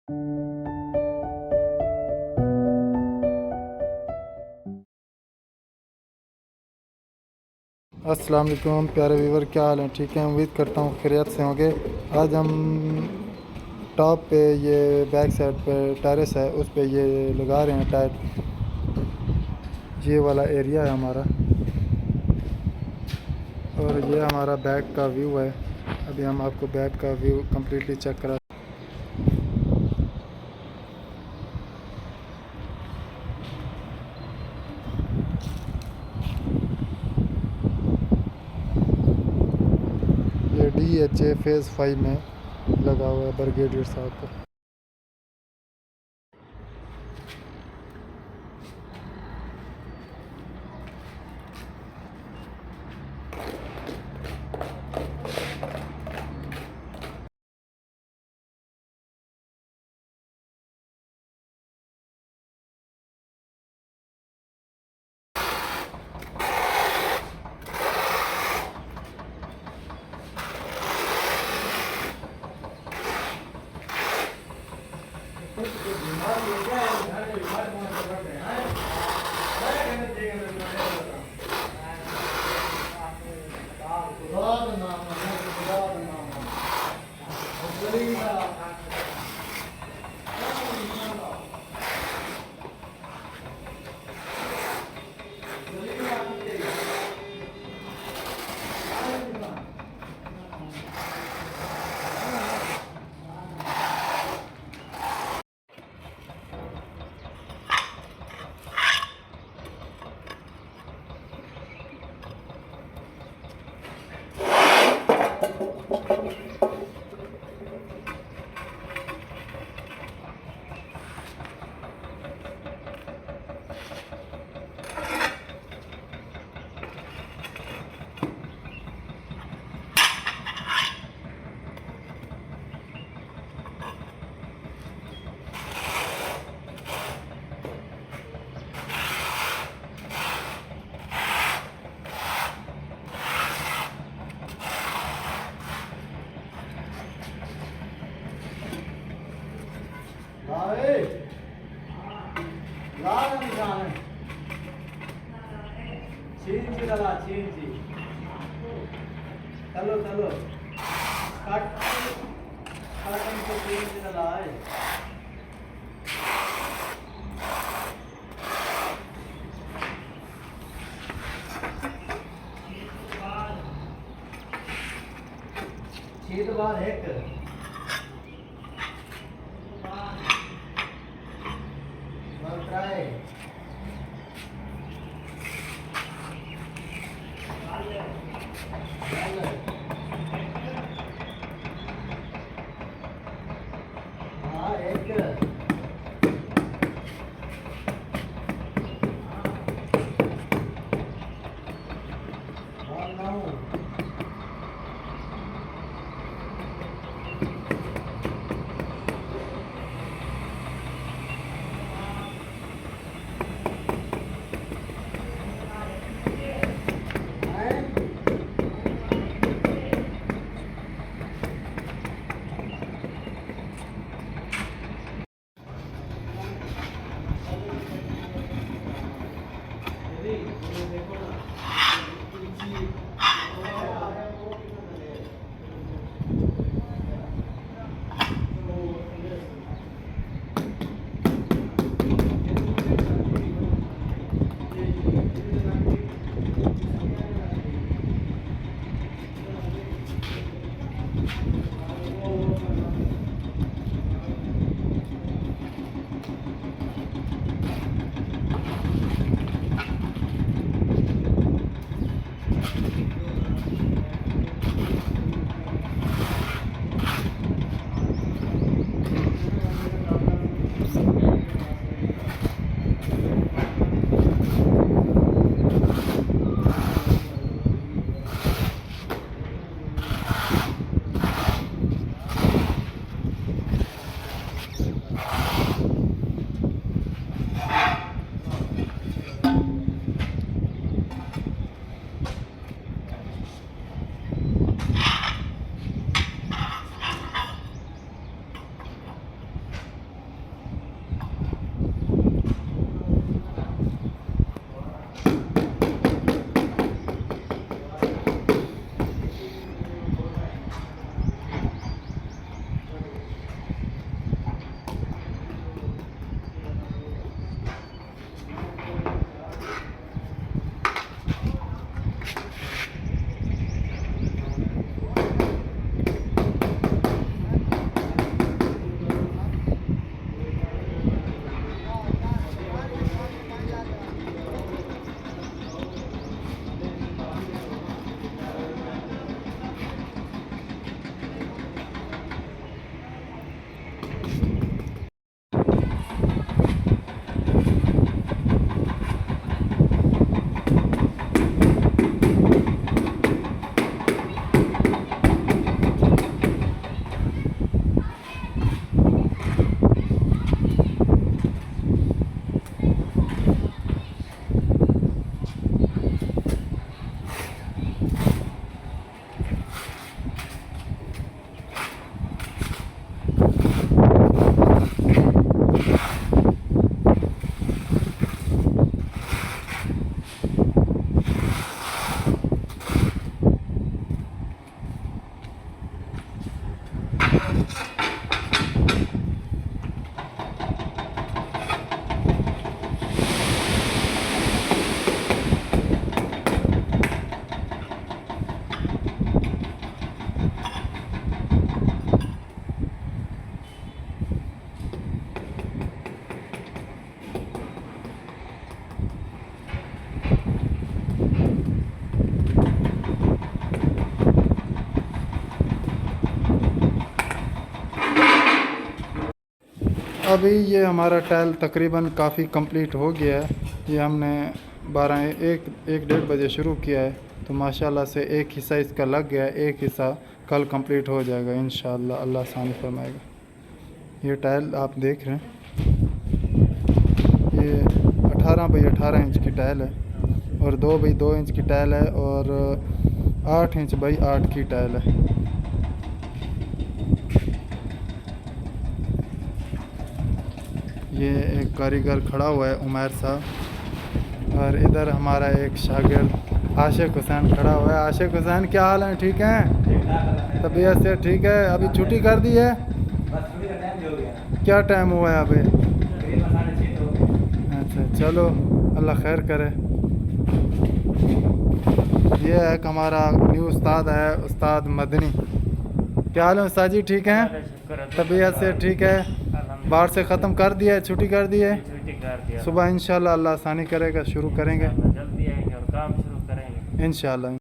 अस्सलाम वालेकुम प्यारे व्यूवर, क्या हाल है? ठीक है, उम्मीद करता हूँ खैरियत से होंगे। आज हम टॉप पे ये बैक साइड पे टेरेस है, उस पे ये लगा रहे हैं टायर। ये वाला एरिया है हमारा और ये हमारा बैक का व्यू है। अभी हम आपको बैक का व्यू कम्प्लीटली चेक करा। ये DHA फेज़ 5 में लगा हुआ है ब्रिगेडियर साहब का। चलो चलो काट चला है। छीत बार एक अभी ये हमारा टाइल तकरीबन काफ़ी कंप्लीट हो गया है। ये हमने 1-1:30 बजे शुरू किया है, तो माशाल्लाह से एक हिस्सा इसका लग गया है, एक हिस्सा कल कंप्लीट हो जाएगा इंशाल्लाह, अल्लाह आसानी फरमाएगा। ये टाइल आप देख रहे हैं, ये 18 बाई 18 इंच की टाइल है और 2 बाई 2 इंच की टाइल है और 8 इंच बाई 8 की टाइल है। ये एक कारीगर खड़ा हुआ है उमैर साहब, और इधर हमारा एक शागिर्द आशिक हुसैन खड़ा हुआ है। आशिक हुसैन, क्या हाल है? ठीक हैं? तबीयत से ठीक है? अभी छुट्टी कर दी है? क्या टाइम हुआ है अभी? अच्छा, चलो अल्लाह खैर करे। ये एक हमारा न्यू उस्ताद है, उस्ताद मदनी। क्या हाल है उस्ताद जी? ठीक हैं? तबीयत से ठीक है? बाहर से ख़त्म कर दिया है, छुट्टी कर दी है? सुबह इंशाल्लाह अल्लाह आसानी करेगा, शुरू करेंगे जल्दी आएंगे और काम शुरू करेंगे इंशाल्लाह।